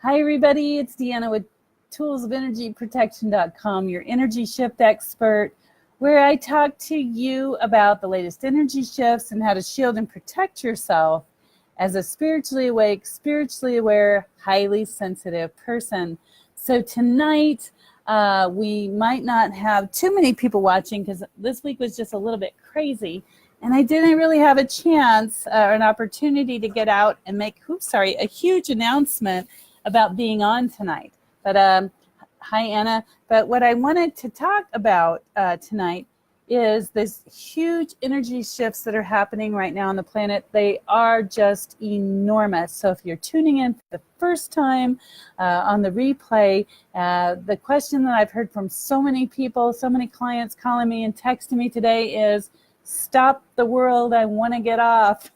Hi, everybody. It's Deanna with toolsofernergyprotection.com, your energy shift expert, where I talk to you about the latest energy shifts and how to shield and protect yourself as a spiritually awake, spiritually aware, highly sensitive person. So tonight, we might not have too many people watching because this week was just a little bit crazy. And I didn't really have a chance or an opportunity to get out and make, a huge announcement about being on tonight. But hi, Anna. But what I wanted to talk about tonight is this huge energy shifts that are happening right now on the planet. They are just enormous. So if you're tuning in for the first time on the replay, the question that I've heard from so many people, so many clients calling me and texting me today is, stop the world, I want to get off.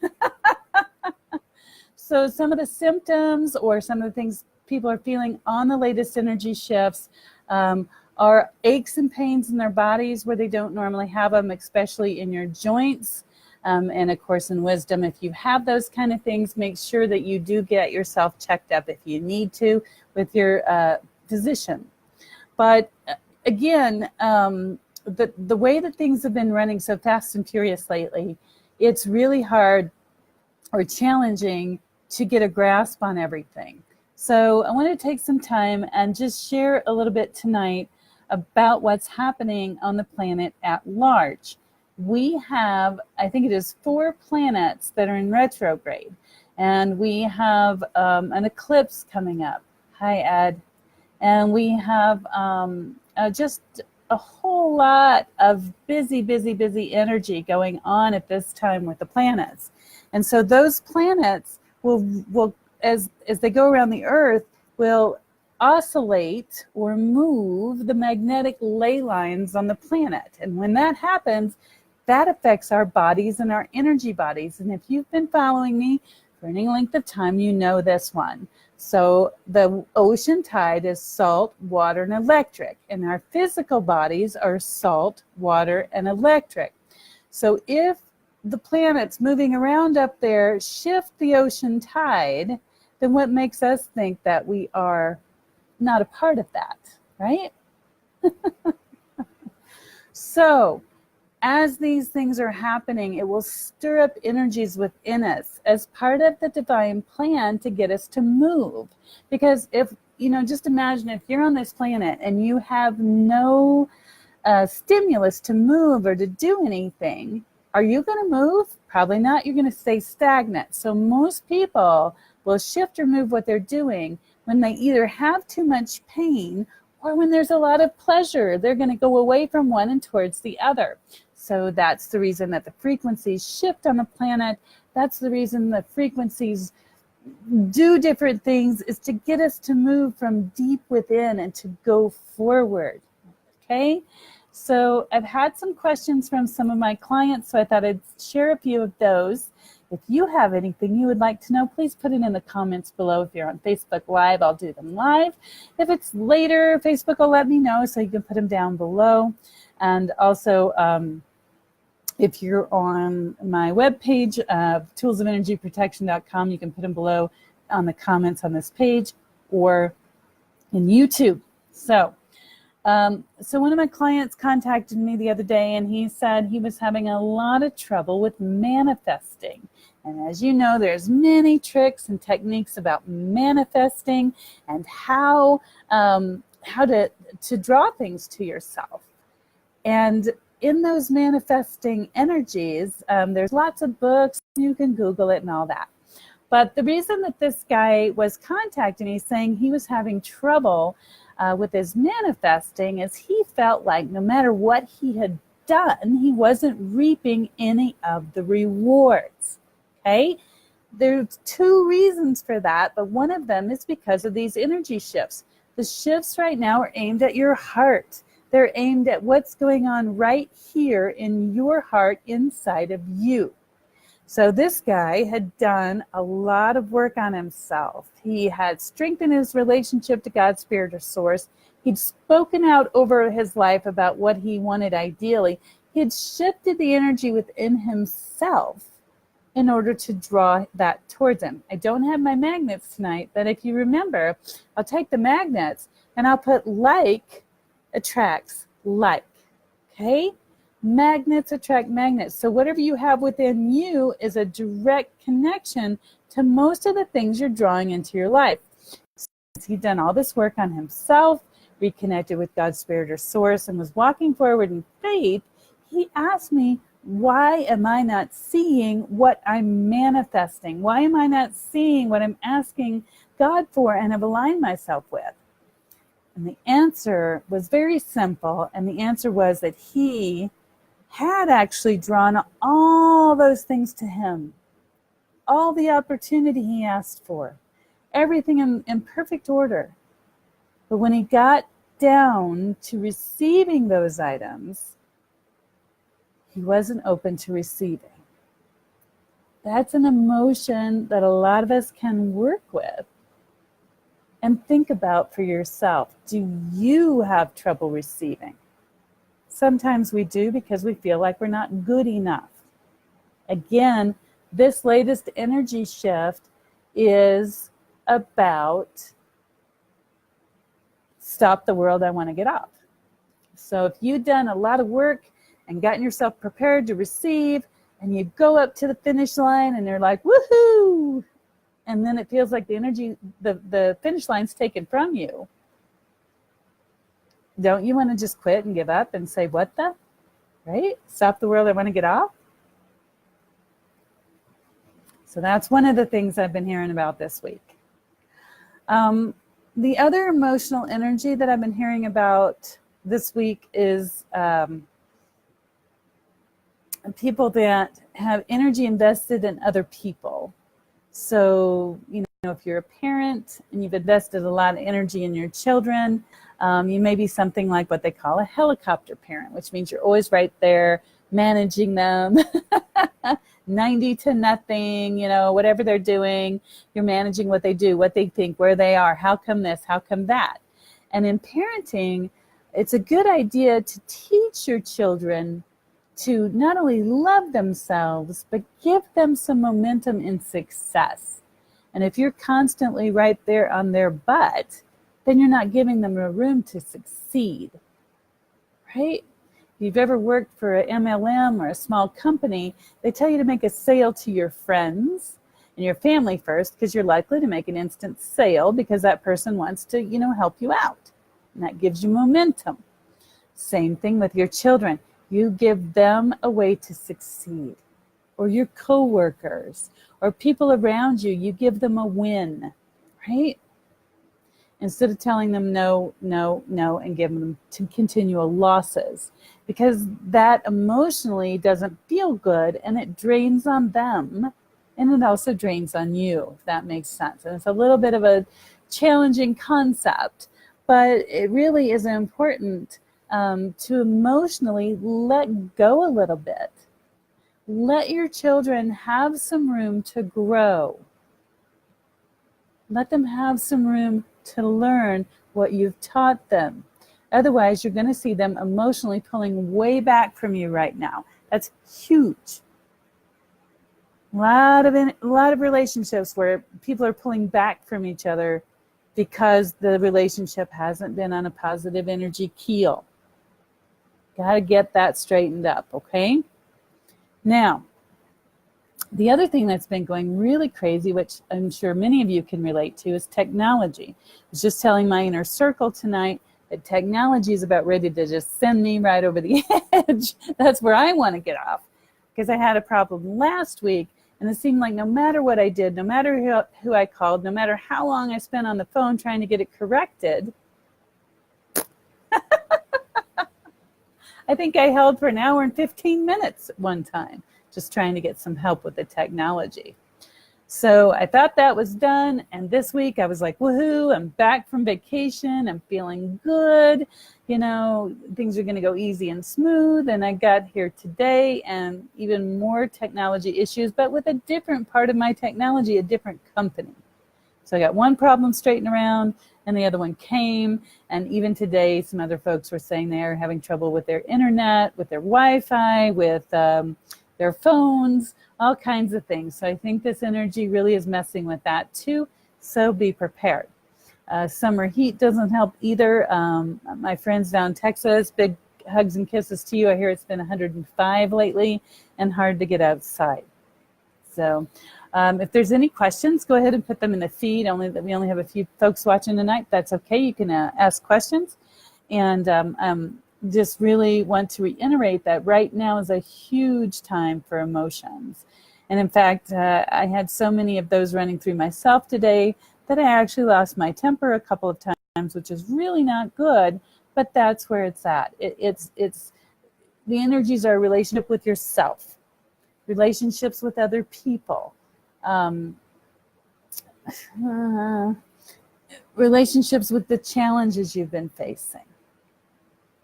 So some of the symptoms or some of the things people are feeling on the latest energy shifts are aches and pains in their bodies where they don't normally have them, especially in your joints. And of course, in wisdom, if you have those kind of things, make sure that you do get yourself checked up if you need to with your physician. But again, the way that things have been running so fast and furious lately, it's really hard or challenging to get a grasp on everything. So I want to take some time and just share a little bit tonight about what's happening on the planet at large. We have, I think it is 4 planets that are in retrograde, and we have an eclipse coming up. Hi, Ed. And we have just a whole lot of busy energy going on at this time with the planets. And so those planets will as they go around the Earth, will oscillate or move the magnetic ley lines on the planet. And when that happens, that affects our bodies and our energy bodies. And if you've been following me for any length of time, you know this one. So the ocean tide is salt, water, and electric. And our physical bodies are salt, water, and electric. So if the planets moving around up there shift the ocean tide, then what makes us think that we are not a part of that, right? So as these things are happening, it will stir up energies within us as part of the divine plan to get us to move. Because if, just imagine if you're on this planet and you have no stimulus to move or to do anything, are you going to move? Probably not. You're going to stay stagnant. So most people will shift or move what they're doing when they either have too much pain or when there's a lot of pleasure. They're going to go away from one and towards the other. So that's the reason that the frequencies shift on the planet. That's the reason the frequencies do different things, is to get us to move from deep within and to go forward. Okay? So I've had some questions from some of my clients, so I thought I'd share a few of those. If you have anything you would like to know, please put it in the comments below. If you're on Facebook Live, I'll do them live. If it's later, Facebook will let me know, so you can put them down below. And also, if you're on my webpage, toolsofernergyprotection.com, you can put them below on the comments on this page or in YouTube. So one of my clients contacted me the other day, and he said he was having a lot of trouble with manifesting. And as you know, there's many tricks and techniques about manifesting and how to draw things to yourself. And in those manifesting energies, there's lots of books. You can Google it and all that. But the reason that this guy was contacting me saying he was having trouble with his manifesting is he felt like no matter what he had done, he wasn't reaping any of the rewards. Okay? There's 2 reasons for that, but one of them is because of these energy shifts. The shifts right now are aimed at your heart. They're aimed at what's going on right here in your heart inside of you. So this guy had done a lot of work on himself. He had strengthened his relationship to God's spirit or source. He'd spoken out over his life about what he wanted ideally. He had shifted the energy within himself in order to draw that towards him. I don't have my magnets tonight, but if you remember, I'll take the magnets and I'll put like attracts like. Okay? Magnets attract magnets. So whatever you have within you is a direct connection to most of the things you're drawing into your life. So he'd done all this work on himself, reconnected with God's spirit or source, and was walking forward in faith. He asked me, why am I not seeing what I'm manifesting? Why am I not seeing what I'm asking God for and have aligned myself with? And the answer was very simple. And the answer was that he had actually drawn all those things to him, all the opportunity he asked for, everything in perfect order. But when he got down to receiving those items, he wasn't open to receiving. That's an emotion that a lot of us can work with and think about for yourself. Do you have trouble receiving? Sometimes we do because we feel like we're not good enough. Again, this latest energy shift is about stop the world, I want to get off. So if you've done a lot of work and gotten yourself prepared to receive, and you go up to the finish line and they're like, woohoo! And then it feels like the energy, the finish line's taken from you. Don't you want to just quit and give up and say, what the? Right? Stop the world, I want to get off. So that's one of the things I've been hearing about this week. The other emotional energy that I've been hearing about this week is people that have energy invested in other people. So, you know, if you're a parent and you've invested a lot of energy in your children, you may be something like what they call a helicopter parent, which means you're always right there managing them, 90 to nothing, you know, whatever they're doing, you're managing what they do, what they think, where they are, how come this, how come that. And in parenting, it's a good idea to teach your children to not only love themselves, but give them some momentum in success. And if you're constantly right there on their butt, then you're not giving them a room to succeed, right? If you've ever worked for an MLM or a small company, they tell you to make a sale to your friends and your family first, because you're likely to make an instant sale because that person wants to, you know, help you out. And that gives you momentum. Same thing with your children. You give them a way to succeed, or your coworkers, or people around you. You give them a win, right? Instead of telling them no, no, no, and giving them continual losses, because that emotionally doesn't feel good, and it drains on them, and it also drains on you, if that makes sense. And it's a little bit of a challenging concept, but it really is important to emotionally let go a little bit. Let your children have some room to grow. Let them have some room to learn what you've taught them. Otherwise, you're going to see them emotionally pulling way back from you right now. That's huge. A lot of relationships where people are pulling back from each other because the relationship hasn't been on a positive energy keel. Got to get that straightened up, okay? Now, the other thing that's been going really crazy, which I'm sure many of you can relate to, is technology. I was just telling my inner circle tonight that technology is about ready to just send me right over the edge. That's where I want to get off, because I had a problem last week, and it seemed like no matter what I did, no matter who I called, no matter how long I spent on the phone trying to get it corrected, I think I held for an hour and 15 minutes at one time, just trying to get some help with the technology. So I thought that was done. And this week I was like, woohoo, I'm back from vacation. I'm feeling good. You know, things are going to go easy and smooth. And I got here today and even more technology issues, but with a different part of my technology, a different company. So I got one problem straightened around and the other one came. And even today, some other folks were saying they're having trouble with their internet, with their Wi-Fi, with their their phones, all kinds of things. So I think this energy really is messing with that too. So be prepared. Summer heat doesn't help either. My friends down in Texas, big hugs and kisses to you. I hear it's been 105 lately and hard to get outside. So if there's any questions, go ahead and put them in the feed. We only have a few folks watching tonight. That's okay. You can ask questions. And just really want to reiterate that right now is a huge time for emotions. And in fact, I had so many of those running through myself today that I actually lost my temper a couple of times, which is really not good, but that's where it's at. It's the energies are a relationship with yourself, relationships with other people, relationships with the challenges you've been facing.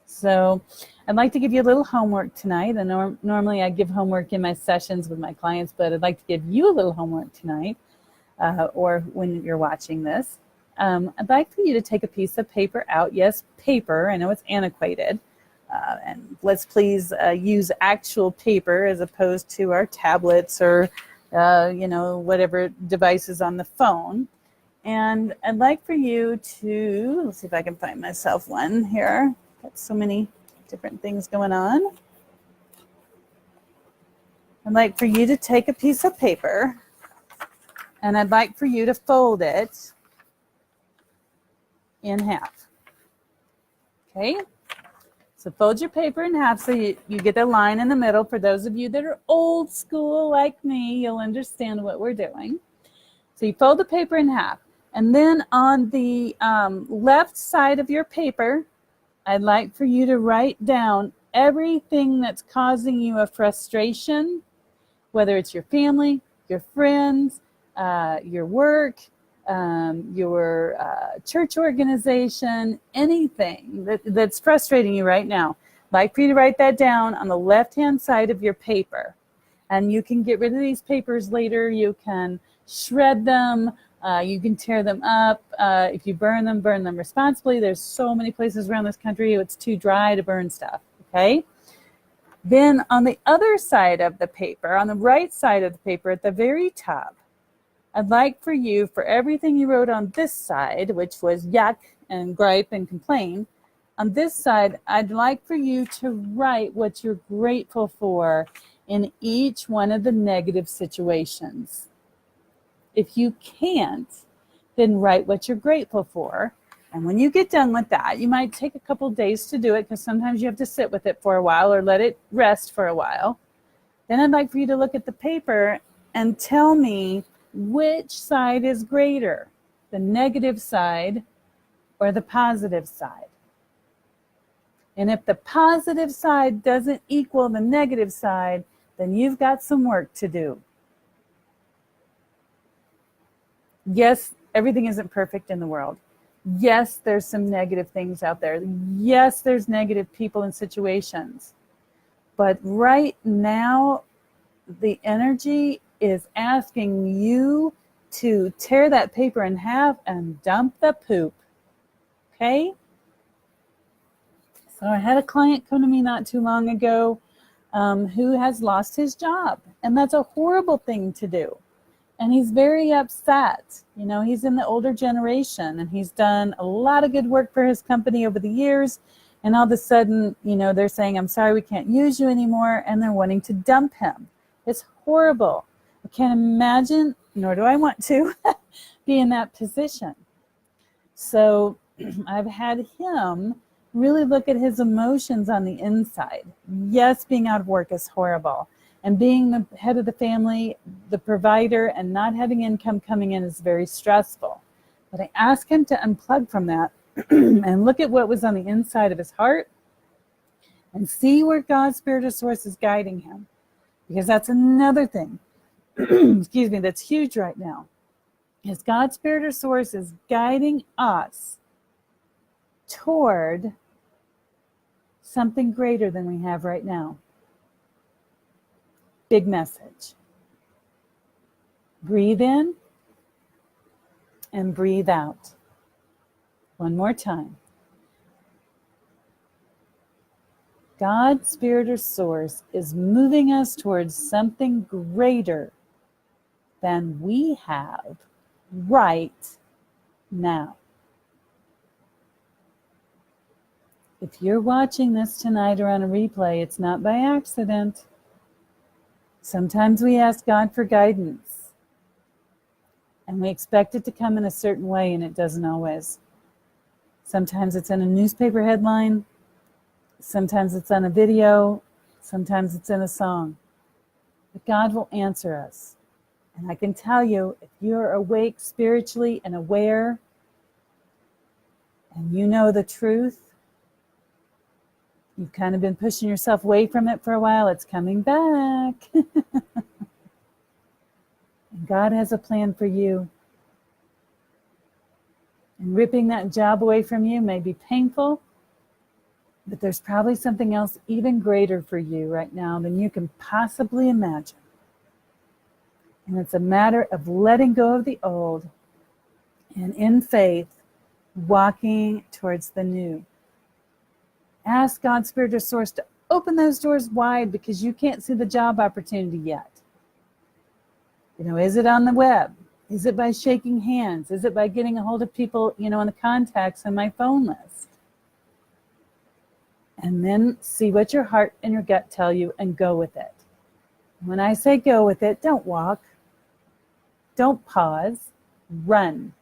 So I'd like to give you a little homework tonight. And normally I give homework in my sessions with my clients, but I'd like to give you a little homework tonight, or when you're watching this. I'd like for you to take a piece of paper out. Yes, paper. I know it's antiquated. And let's please use actual paper as opposed to our tablets or, whatever devices on the phone. And I'd like for you to, let's see if I can find myself one here. Got so many different things going on. I'd like for you to take a piece of paper and I'd like for you to fold it in half. Okay? So fold your paper in half so you get a line in the middle. For those of you that are old school like me, you'll understand what we're doing. So you fold the paper in half. And then on the left side of your paper, I'd like for you to write down everything that's causing you a frustration, whether it's your family, your friends, your work, your church organization, anything that's frustrating you right now. I'd like for you to write that down on the left-hand side of your paper. And you can get rid of these papers later. You can shred them. You can tear them up. If you burn them responsibly. There's so many places around this country it's too dry to burn stuff, okay? Then on the other side of the paper, on the right side of the paper at the very top, I'd like for you, for everything you wrote on this side, which was yuck and gripe and complain, on this side, I'd like for you to write what you're grateful for in each one of the negative situations. If you can't, then write what you're grateful for. And when you get done with that, you might take a couple days to do it because sometimes you have to sit with it for a while or let it rest for a while. Then I'd like for you to look at the paper and tell me which side is greater, the negative side or the positive side. And if the positive side doesn't equal the negative side, then you've got some work to do. Yes, everything isn't perfect in the world. Yes, there's some negative things out there. Yes, there's negative people and situations. But right now, the energy is asking you to tear that paper in half and dump the poop. Okay? So I had a client come to me not too long ago who has lost his job. And that's a horrible thing to do. And he's very upset. You know, he's in the older generation and he's done a lot of good work for his company over the years. And all of a sudden, you know, they're saying, I'm sorry, we can't use you anymore. And they're wanting to dump him. It's horrible. I can't imagine, nor do I want to, be in that position. So I've had him really look at his emotions on the inside. Yes, being out of work is horrible. And being the head of the family, the provider, and not having income coming in is very stressful. But I asked him to unplug from that and look at what was on the inside of his heart and see where God's Spirit or Source is guiding him. Because that's another thing, excuse me, that's huge right now. Is God's Spirit or Source is guiding us toward something greater than we have right now. Big message. Breathe in and breathe out. One more time. God, Spirit, or Source is moving us towards something greater than we have right now. If you're watching this tonight or on a replay, it's not by accident. Sometimes we ask God for guidance, and we expect it to come in a certain way, and it doesn't always. Sometimes it's in a newspaper headline. Sometimes it's on a video. Sometimes it's in a song. But God will answer us. And I can tell you, if you're awake spiritually and aware, and you know the truth, you've kind of been pushing yourself away from it for a while, it's coming back. And God has a plan for you. And ripping that job away from you may be painful, but there's probably something else even greater for you right now than you can possibly imagine. And it's a matter of letting go of the old and in faith, walking towards the new. Ask God, Spirit, or Source to open those doors wide because you can't see the job opportunity yet. Is it on the web? Is it by shaking hands? Is it by getting a hold of people, on the contacts on my phone list? And then see what your heart and your gut tell you and go with it. When I say go with it, don't walk. Don't pause. Run.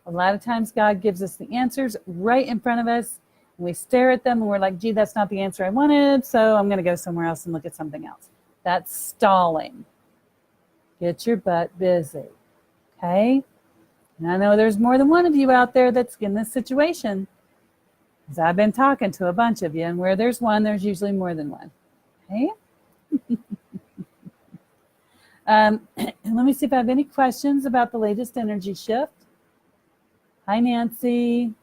A lot of times God gives us the answers right in front of us. And we stare at them and we're like, gee, that's not the answer I wanted, so I'm going to go somewhere else and look at something else. That's stalling. Get your butt busy. Okay? And I know there's more than one of you out there that's in this situation. Because I've been talking to a bunch of you, and where there's one, there's usually more than one. Okay? And let me see if I have any questions about the latest energy shift. Hi, Nancy.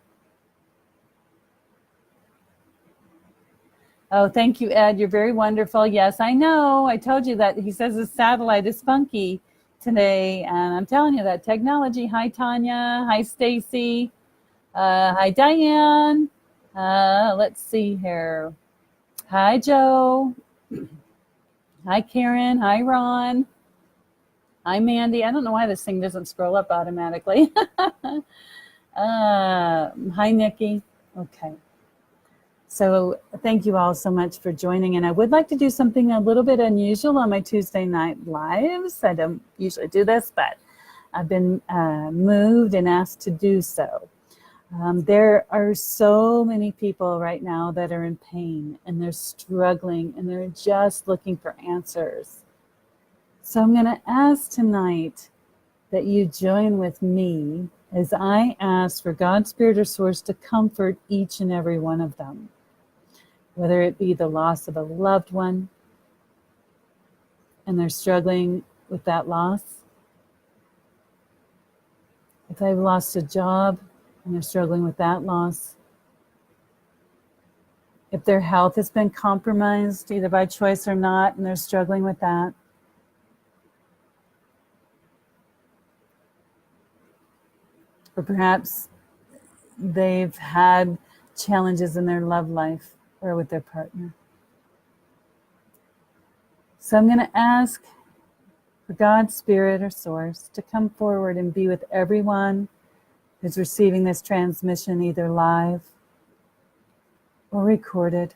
Oh, thank you, Ed. You're very wonderful. Yes, I know. I told you that. He says the satellite is funky today, and I'm telling you that technology. Hi, Tanya. Hi, Stacy. Hi, Diane. Let's see here. Hi, Joe. Hi, Karen. Hi, Ron. Hi, Mandy. I don't know why this thing doesn't scroll up automatically. Hi, Nikki. Okay. So thank you all so much for joining. And I would like to do something a little bit unusual on my Tuesday night lives. I don't usually do this, but I've been moved and asked to do so. There are so many people right now that are in pain and they're struggling and they're just looking for answers. So I'm going to ask tonight that you join with me as I ask for God, Spirit, or Source to comfort each and every one of them. Whether it be the loss of a loved one and they're struggling with that loss. If they've lost a job and they're struggling with that loss. If their health has been compromised, either by choice or not, and they're struggling with that. Or perhaps they've had challenges in their love life or with their partner. So I'm going to ask for God, Spirit, or Source to come forward and be with everyone who's receiving this transmission, either live or recorded.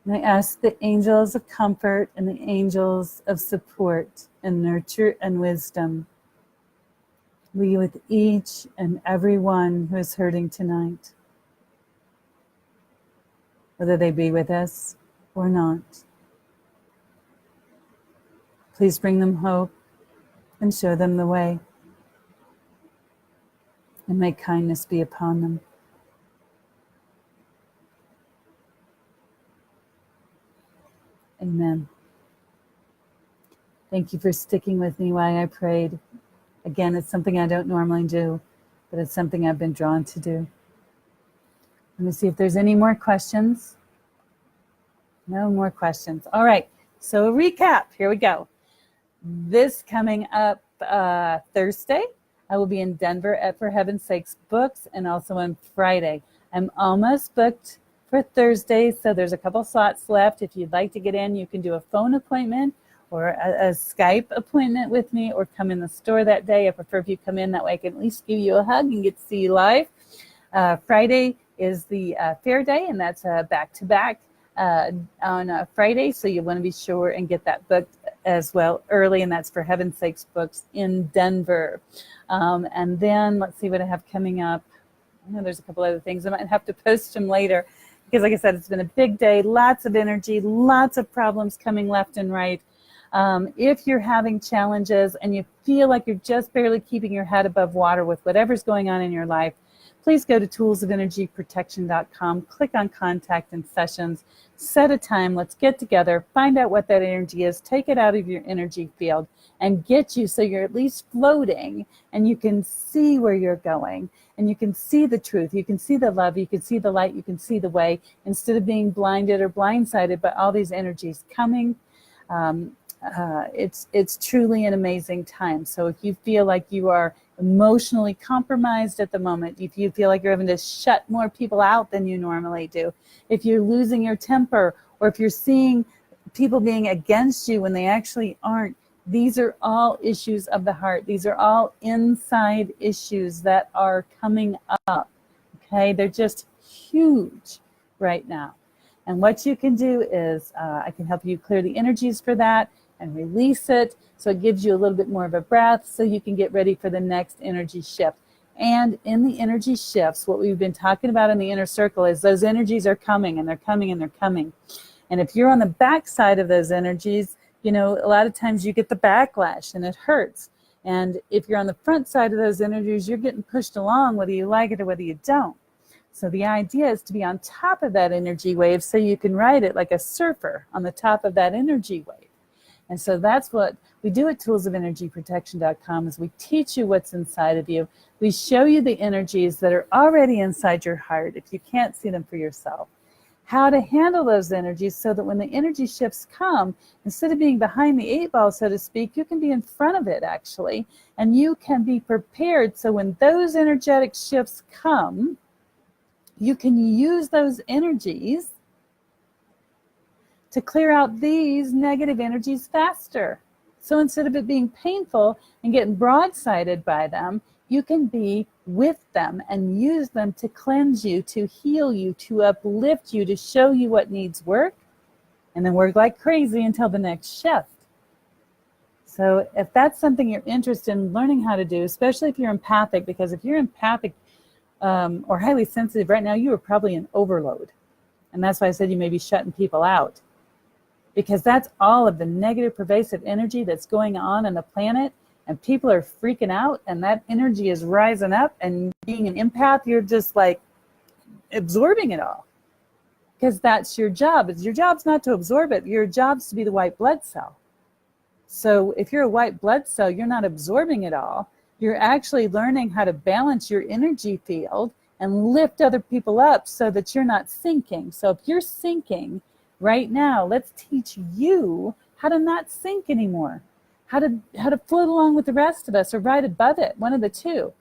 And I ask the angels of comfort and the angels of support and nurture and wisdom be with each and every one who is hurting tonight, whether they be with us or not. Please bring them hope and show them the way, and may kindness be upon them. Amen. Thank you for sticking with me while I prayed. Again, it's something I don't normally do, but it's something I've been drawn to do. Let me see if there's any more questions. No more questions. All right. So a recap. Here we go. This coming up Thursday, I will be in Denver at For Heaven's Sakes Books, and also on Friday. I'm almost booked for Thursday, so there's a couple slots left. If you'd like to get in, you can do a phone appointment or a Skype appointment with me, or come in the store that day. I prefer if you come in, that way I can at least give you a hug and get to see you live. Friday is the fair day, and that's back-to-back on Friday, so you want to be sure and get that booked as well early, and that's For Heaven's Sakes Books in Denver. And then let's see what I have coming up. I know there's a couple other things. I might have to post them later because, like I said, it's been a big day, lots of energy, lots of problems coming left and right. If you're having challenges and you feel like you're just barely keeping your head above water with whatever's going on in your life, please go to toolsofenergyprotection.com, click on Contact and Sessions, set a time, let's get together, find out what that energy is, take it out of your energy field, and get you so you're at least floating and you can see where you're going, and you can see the truth, you can see the love, you can see the light, you can see the way, instead of being blinded or blindsided by all these energies coming. It's truly an amazing time. So if you feel like you are emotionally compromised at the moment, if you feel like you're having to shut more people out than you normally do, if you're losing your temper, or if you're seeing people being against you when they actually aren't, these are all issues of the heart. These are all inside issues that are coming up. Okay, they're just huge right now. And what you can do is I can help you clear the energies for that and release it, so it gives you a little bit more of a breath so you can get ready for the next energy shift. And in the energy shifts, what we've been talking about in the inner circle is those energies are coming, and they're coming, and they're coming. And if you're on the back side of those energies, you know, a lot of times you get the backlash and it hurts. And if you're on the front side of those energies, you're getting pushed along whether you like it or whether you don't. So the idea is to be on top of that energy wave so you can ride it like a surfer on the top of that energy wave. And so that's what we do at toolsofenergyprotection.com, is we teach you what's inside of you. We show you the energies that are already inside your heart if you can't see them for yourself. How to handle those energies so that when the energy shifts come, instead of being behind the 8 ball, so to speak, you can be in front of it actually, and you can be prepared so when those energetic shifts come, you can use those energies to clear out these negative energies faster. So instead of it being painful and getting broadsided by them, you can be with them and use them to cleanse you, to heal you, to uplift you, to show you what needs work, and then work like crazy until the next shift. So if that's something you're interested in learning how to do, especially if you're empathic, because if you're empathic or highly sensitive right now, you are probably in overload. And that's why I said you may be shutting people out, because that's all of the negative pervasive energy that's going on the planet, and people are freaking out, and that energy is rising up, and being an empath, you're just like absorbing it all, because that's your job. Your job's not to absorb it. Your job's to be the white blood cell. So if you're a white blood cell, you're not absorbing it all. You're actually learning how to balance your energy field and lift other people up so that you're not sinking. So if you're sinking right now, let's teach you how to not sink anymore, how to float along with the rest of us, or ride above it, one of the two.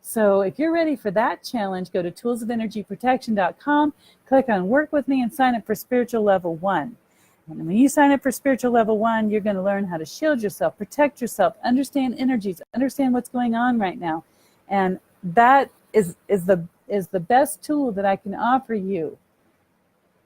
So if you're ready for that challenge, go to toolsofenergyprotection.com, click on Work With Me, and sign up for Spiritual Level 1. And when you sign up for Spiritual Level 1, you're going to learn how to shield yourself, protect yourself, understand energies, understand what's going on right now. And that is the best tool that I can offer you.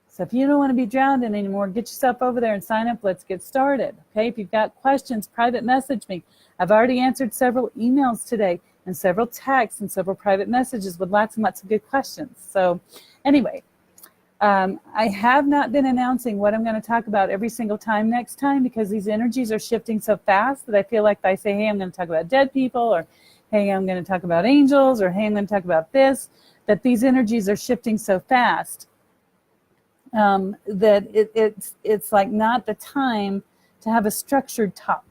So if you don't want to be drowned in anymore, get yourself over there and sign up. Let's get started. Okay, if you've got questions, private message me. I've already answered several emails today, and several texts, and several private messages with lots and lots of good questions. So anyway, I have not been announcing what I'm going to talk about every single time next time, because these energies are shifting so fast that I feel like if I say, hey, I'm going to talk about dead people, or hey, I'm going to talk about angels, or hey, I'm going to talk about this, that these energies are shifting so fast that it's like not the time to have a structured talk,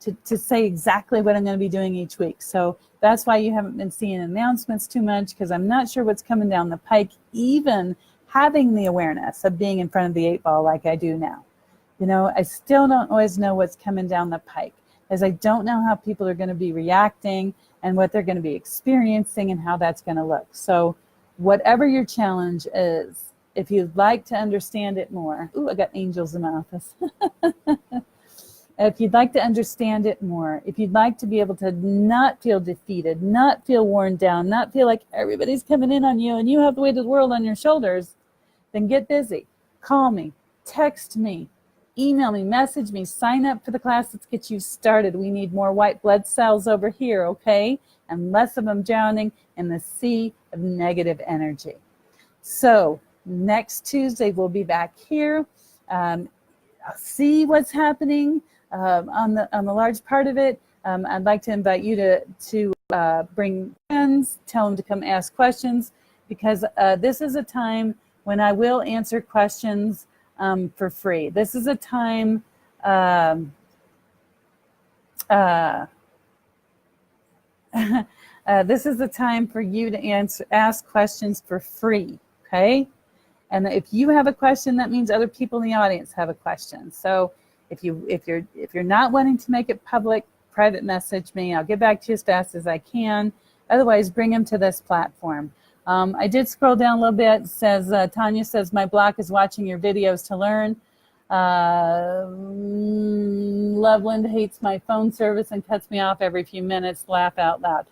to say exactly what I'm going to be doing each week. So that's why you haven't been seeing announcements too much, because I'm not sure what's coming down the pike, even having the awareness of being in front of the 8 ball like I do now. You know, I still don't always know what's coming down the pike. as I don't know how people are going to be reacting and what they're going to be experiencing and how that's going to look. So whatever your challenge is, if you'd like to understand it more, ooh, I got angels in my office. If you'd like to understand it more, if you'd like to be able to not feel defeated, not feel worn down, not feel like everybody's coming in on you and you have the weight of the world on your shoulders, then get busy. Call me, text me, email me, message me, sign up for the class. Let's get you started. We need more white blood cells over here, okay? And less of them drowning in the sea of negative energy. So next Tuesday, we'll be back here. I'll see what's happening on the large part of it. I'd like to invite you to bring friends, tell them to come ask questions, because this is a time when I will answer questions for free. This is a time this is a time for you to ask questions for free, okay? And if you have a question, that means other people in the audience have a question. So if you're not wanting to make it public, private message me. I'll get back to you as fast as I can. Otherwise, bring them to this platform. I did scroll down a little bit. It says, Tanya says, my block is watching your videos to learn. Loveland hates my phone service and cuts me off every few minutes. Laugh out loud.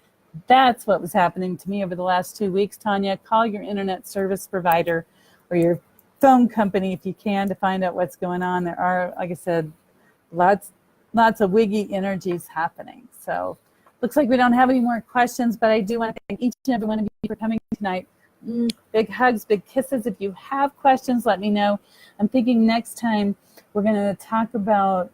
That's what was happening to me over the last 2 weeks, Tanya. Call your internet service provider or your phone company if you can to find out what's going on. There are, like I said, lots of wiggy energies happening. So looks like we don't have any more questions, but I do want to thank each and every one of you for coming tonight. Big hugs, big kisses. If you have questions, let me know. I'm thinking next time we're going to talk about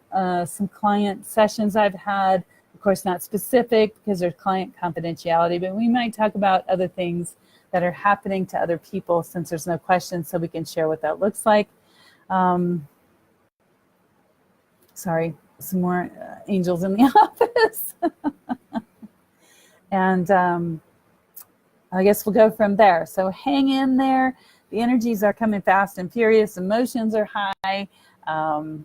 some client sessions I've had. Of course, not specific because there's client confidentiality, but we might talk about other things that are happening to other people since there's no questions, so we can share what that looks like. Sorry, some more angels in the office. And I guess we'll go from there. So hang in there. The energies are coming fast and furious. Emotions are high. And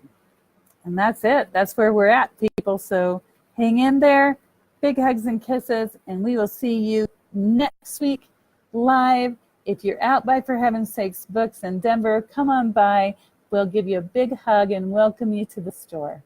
that's it. That's where we're at, people. So hang in there. Big hugs and kisses. And we will see you next week live. If you're out by For Heaven's Sakes Books in Denver, come on by. We'll give you a big hug and welcome you to the store.